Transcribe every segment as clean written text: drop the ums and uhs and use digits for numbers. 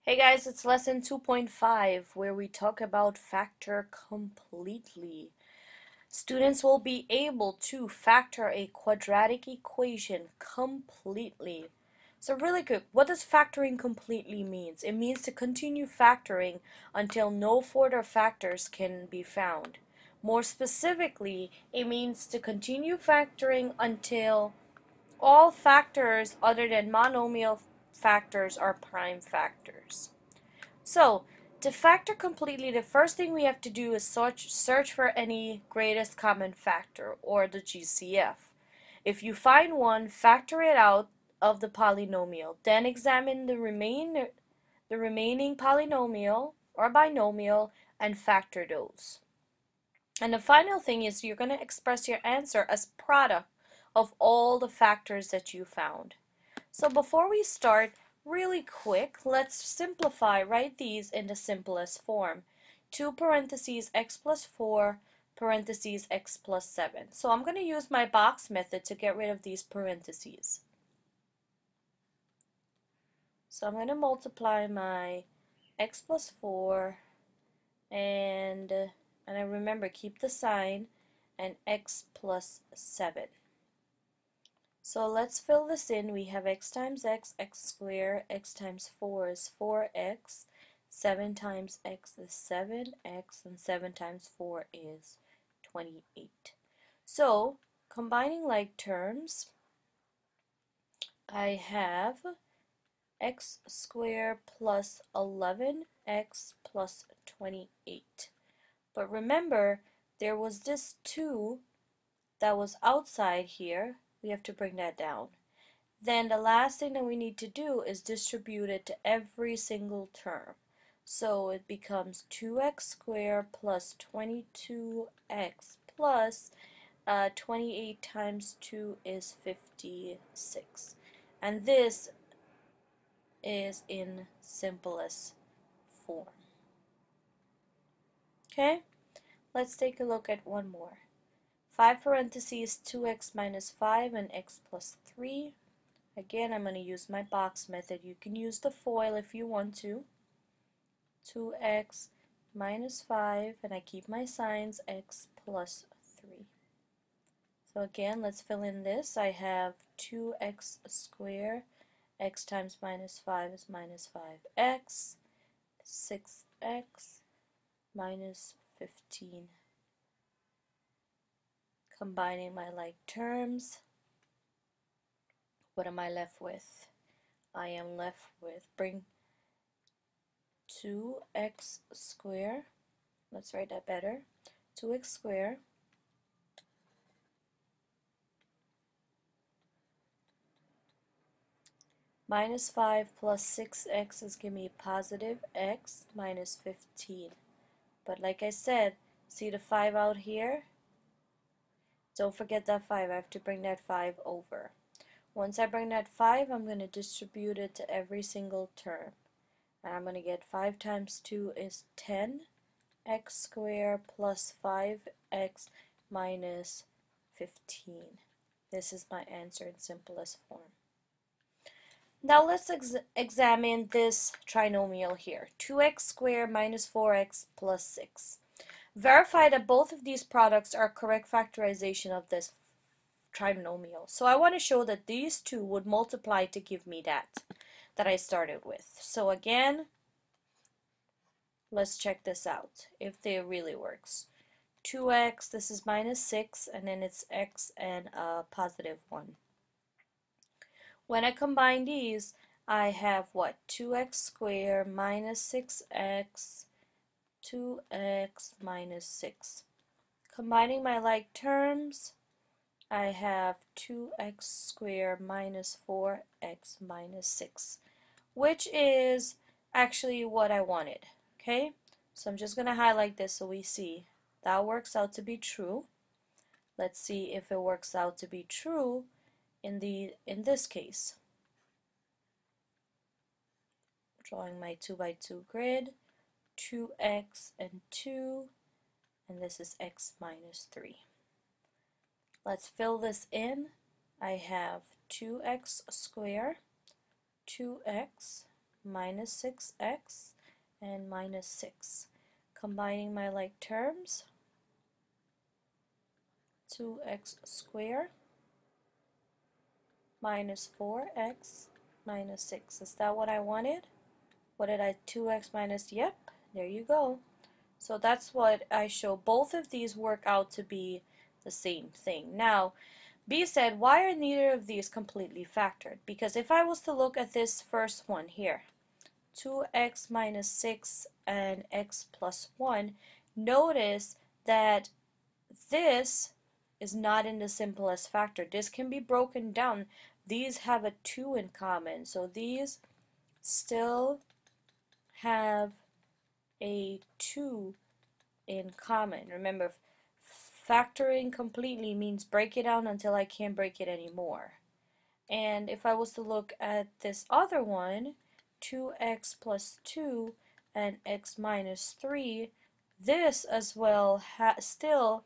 Hey guys, it's lesson 2.5 where we talk about factor completely. Students will be able to factor a quadratic equation completely. So really quick, what does factoring completely means? It means to continue factoring until no further factors can be found. More specifically, it means to continue factoring until all factors other than monomial factors are prime factors. So, to factor completely, the first thing we have to do is search for any greatest common factor, or the GCF. If you find one, factor it out of the polynomial. Then examine the remaining polynomial or binomial and factor those. And the final thing is you're going to express your answer as product of all the factors that you found. So before we start, really quick, let's simplify, write these in the simplest form. 2 parentheses x plus 4 parentheses x plus 7. So I'm going to use my box method to get rid of these parentheses. So I'm going to multiply my x plus 4 and I remember keep the sign and x plus 7. So let's fill this in. We have x times x squared, x times 4 is 4x, 7 times x is 7x, and 7 times 4 is 28. So, combining like terms, I have x squared plus 11x plus 28. But remember, there was this 2 that was outside here. We have to bring that down. Then the last thing that we need to do is distribute it to every single term. So it becomes 2x squared plus 22x plus 28 times 2 is 56. And this is in simplest form. Okay, let's take a look at one more. 5 parentheses 2x minus 5 and x plus 3. Again, I'm going to use my box method. You can use the FOIL if you want to. 2x minus 5, and I keep my signs, x plus 3. So again, let's fill in this. I have 2x squared, x times minus 5 is minus 5x, 6x minus 15. Combining my like terms, what am I left with? I am left with, bring 2x squared, let's write that better, 2x squared minus 5 plus 6x is give me positive x minus 15. But like I said, see the 5 out here? Don't forget that 5. I have to bring that 5 over. Once I bring that 5, I'm going to distribute it to every single term. And I'm going to get 5 times 2 is 10. X squared plus 5x minus 15. This is my answer in simplest form. Now let's examine this trinomial here. 2x squared minus 4x plus 6. Verify that both of these products are correct factorization of this trinomial. So I want to show that these two would multiply to give me that I started with. So again, let's check this out, if they really works. 2x, this is minus 6, and then it's x and a positive 1. When I combine these, I have what? 2x squared minus 6x, 2x minus 6. Combining my like terms, I have 2x squared minus 4x minus 6, which is actually what I wanted. Okay, so I'm just going to highlight this so we see that works out to be true. Let's see if it works out to be true in this case. Drawing my 2x2 grid, 2x and 2, and this is x minus 3. Let's fill this in. I have 2x squared, 2x minus 6x, and minus 6. Combining my like terms, 2x squared minus 4x minus 6. Is that what I wanted? What did I, 2x minus, yep, there you go. So that's what I show. Both of these work out to be the same thing. Now, B said, why are neither of these completely factored? Because if I was to look at this first one here, 2x minus 6 and x plus 1, notice that this is not in the simplest factor. This can be broken down. These have a 2 in common, so these still have a 2 in common. Remember, factoring completely means break it down until I can't break it anymore. And if I was to look at this other one, 2x plus 2 and x minus 3, this as well still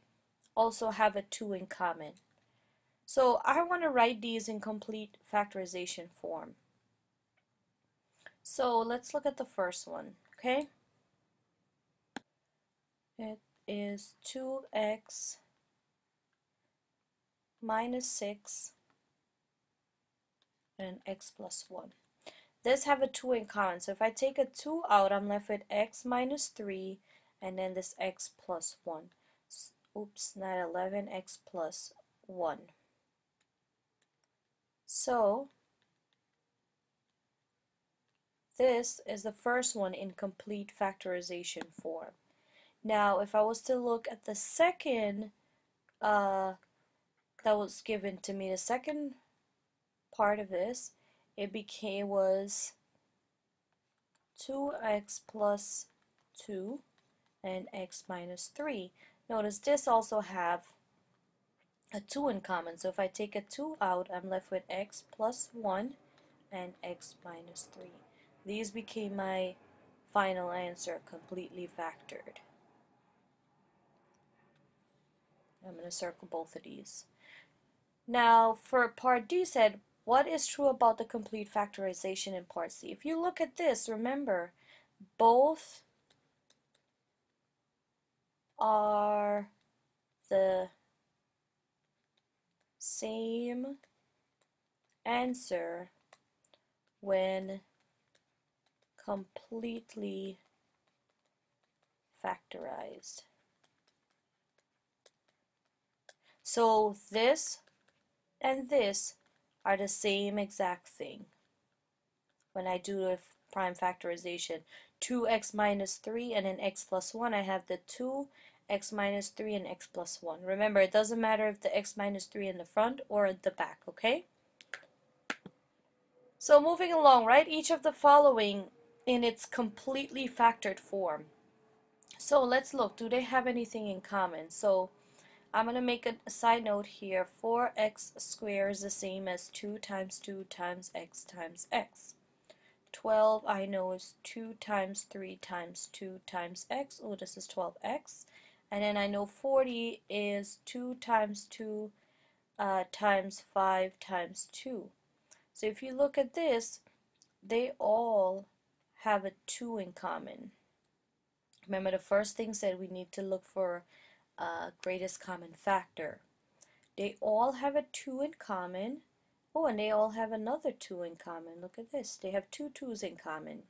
also have a 2 in common. So I want to write these in complete factorization form. So let's look at the first one, okay? It is 2x minus 6 and x plus 1. This have a 2 in common, so if I take a 2 out, I'm left with x minus 3 and then this x plus 1. Oops, not 11, x plus 1. So this is the first one in complete factorization form. Now if I was to look at the second that was given to me, the second part of this, it was 2x plus 2 and x minus 3. Notice this also have a 2 in common, so if I take a 2 out, I'm left with x plus 1 and x minus 3. These became my final answer, completely factored. I'm going to circle both of these. Now for part D said, what is true about the complete factorization in part C? If you look at this, remember, both are the same answer when completely factorized. So this and this are the same exact thing. When I do the prime factorization, 2x minus 3 and then x plus 1, I have the 2 x minus 3 and x plus 1. Remember, it doesn't matter if the x minus 3 in the front or at the back, okay? So moving along, write each of the following in its completely factored form. So let's look, do they have anything in common? So I'm going to make a side note here. 4x squared is the same as 2 times 2 times x times x. 12 I know is 2 times 3 times 2 times x. Oh, this is 12x. And then I know 40 is 2 times 2 times 5 times 2. So if you look at this, they all have a 2 in common. Remember, the first thing said we need to look for greatest common factor. They all have a 2 in common. Oh, and they all have another 2 in common. Look at this. They have two 2's in common.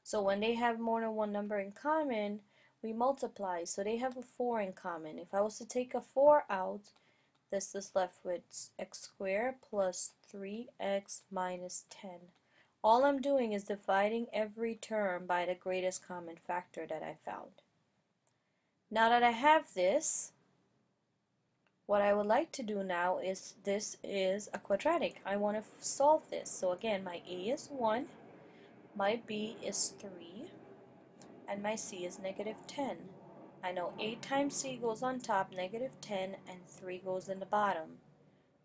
So when they have more than one number in common, we multiply. So they have a 4 in common. If I was to take a 4 out, this is left with x squared plus 3x minus 10. All I'm doing is dividing every term by the greatest common factor that I found. Now that I have this, what I would like to do now is, this is a quadratic. I want to solve this. So again, my A is 1, my B is 3, and my C is negative 10. I know 8 times C goes on top, negative 10, and 3 goes in the bottom.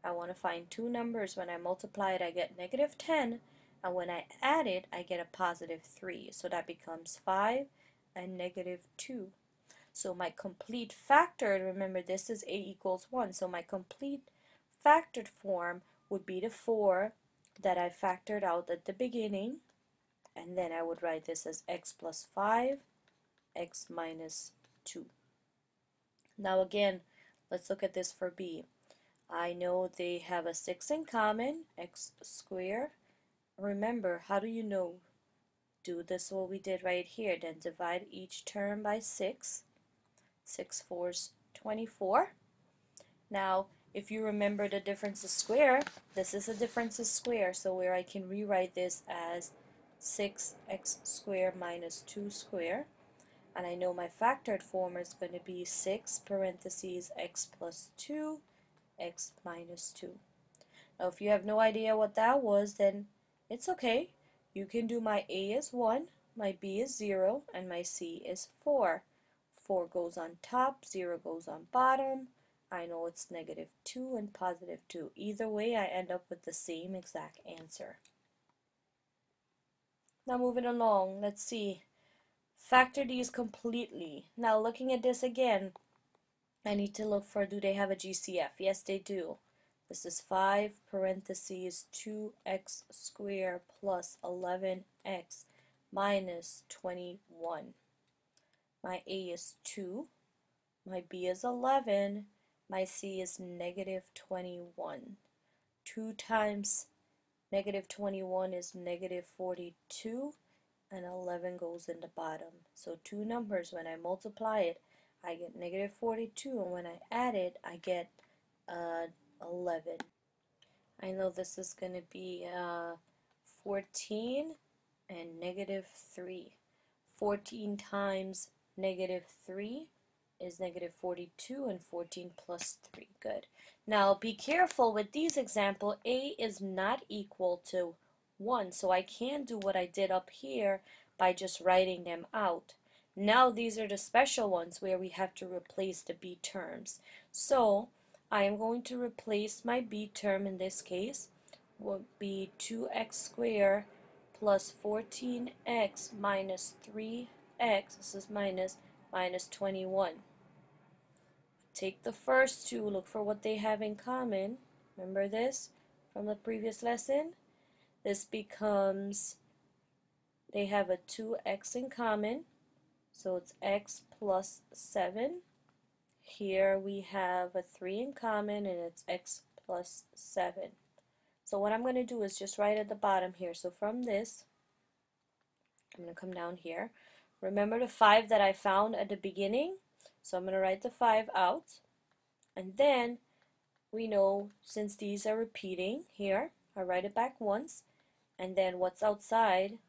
I want to find two numbers. When I multiply it, I get negative 10, and when I add it, I get a positive 3. So that becomes 5 and negative 2. So my complete factored, remember this is A equals 1, so my complete factored form would be the 4 that I factored out at the beginning, and then I would write this as x plus 5, x minus 2. Now again, let's look at this for b. I know they have a 6 in common, x squared. Remember, how do you know? Do this what we did right here, then divide each term by 6. 6 fours 24. Now, if you remember the differences square, this is a differences square, so where I can rewrite this as 6x squared minus 2 squared. And I know my factored form is going to be 6 parentheses x plus 2, x minus 2. Now, if you have no idea what that was, then it's okay. You can do my a is 1, my b is 0, and my c is 4. 4 goes on top, 0 goes on bottom. I know it's -2 and +2. Either way, I end up with the same exact answer. Now moving along, let's see. Factor these completely. Now looking at this again, I need to look for, do they have a GCF? Yes, they do. This is 5 parentheses 2x squared plus 11x minus 21. My a is 2, my b is 11, my c is -21. 2 times -21 is -42, and 11 goes in the bottom. So two numbers, when I multiply it, I get -42, and when I add it, I get 11. I know this is going to be 14 and -3. 14 times -3 is -42, and 14 plus 3. Good. Now be careful with these examples. A is not equal to 1, so I can do what I did up here by just writing them out. Now these are the special ones where we have to replace the b terms. So I am going to replace my b term in this case would be 2x squared plus 14x minus 3x, this is minus 21. Take the first two, look for what they have in common. Remember this from the previous lesson? This becomes, they have a 2x in common, so it's x plus 7. Here we have a 3 in common, and it's x plus 7. So what I'm going to do is just write at the bottom here. So from this, I'm going to come down here. Remember the 5 that I found at the beginning? So I'm going to write the 5 out. And then we know, since these are repeating here, I write it back once. And then what's outside,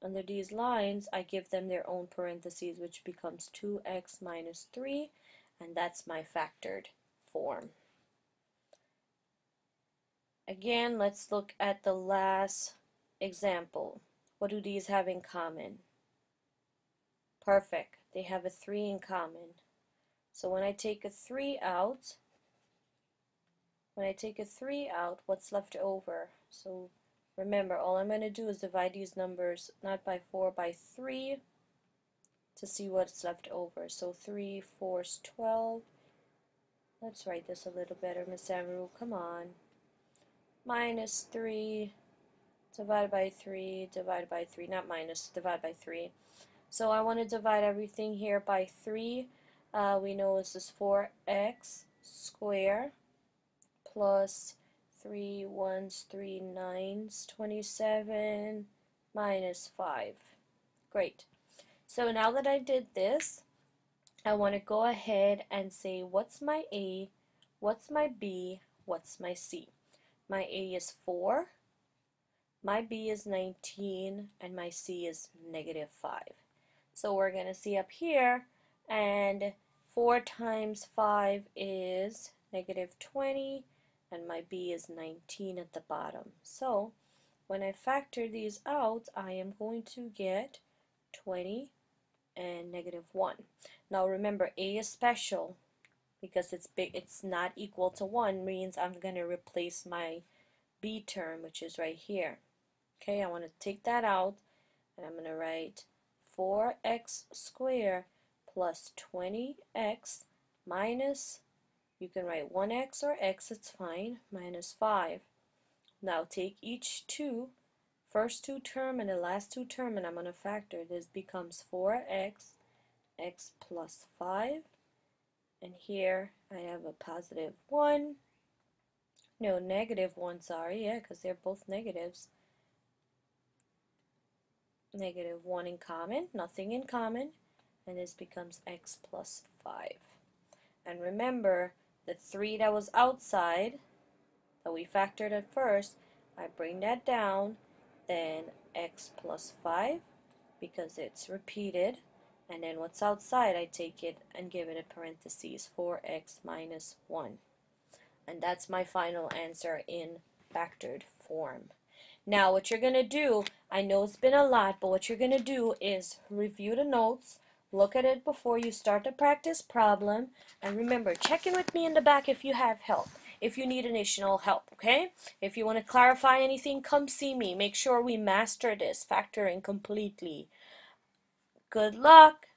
under these lines, I give them their own parentheses, which becomes 2x minus 3. And that's my factored form. Again, let's look at the last example. What do these have in common? Perfect. They have a 3 in common. So when I take a 3 out, what's left over? So remember, all I'm going to do is divide these numbers not by 4, by 3 to see what's left over. So 3 4s 12. Let's write this a little better, Miss Amaru. Come on. Minus 3 divided by 3, divided by 3, not minus, divide by 3. So I want to divide everything here by 3. We know this is 4x squared plus 3 1s, 3 9s, 27 minus 5. Great. So now that I did this, I want to go ahead and say what's my A, what's my B, what's my C. My A is 4, my B is 19, and my C is -5. So we're going to see up here, and 4 times 5 is -20, and my B is 19 at the bottom. So when I factor these out, I am going to get 20 and -1. Now remember, A is special because it's big, it's not equal to 1, means I'm going to replace my B term, which is right here. Okay, I want to take that out, and I'm going to write 4x squared plus 20x minus, you can write 1x or x, it's fine, minus 5. Now take each 2 first two term and the last two term, and I'm going to factor. This becomes 4x, x plus 5. And here I have a positive 1. No, negative 1, sorry, yeah, because they're both negatives. Negative 1 in common, nothing in common, and this becomes x plus 5. And remember, the 3 that was outside, that we factored at first, I bring that down, then x plus 5, because it's repeated, and then what's outside, I take it and give it a parentheses, 4x minus 1. And that's my final answer in factored form. Now what you're going to do, I know it's been a lot, but what you're going to do is review the notes, look at it before you start the practice problem, and remember, check in with me in the back if you have help, if you need additional help, okay? If you want to clarify anything, come see me. Make sure we master this factoring completely. Good luck!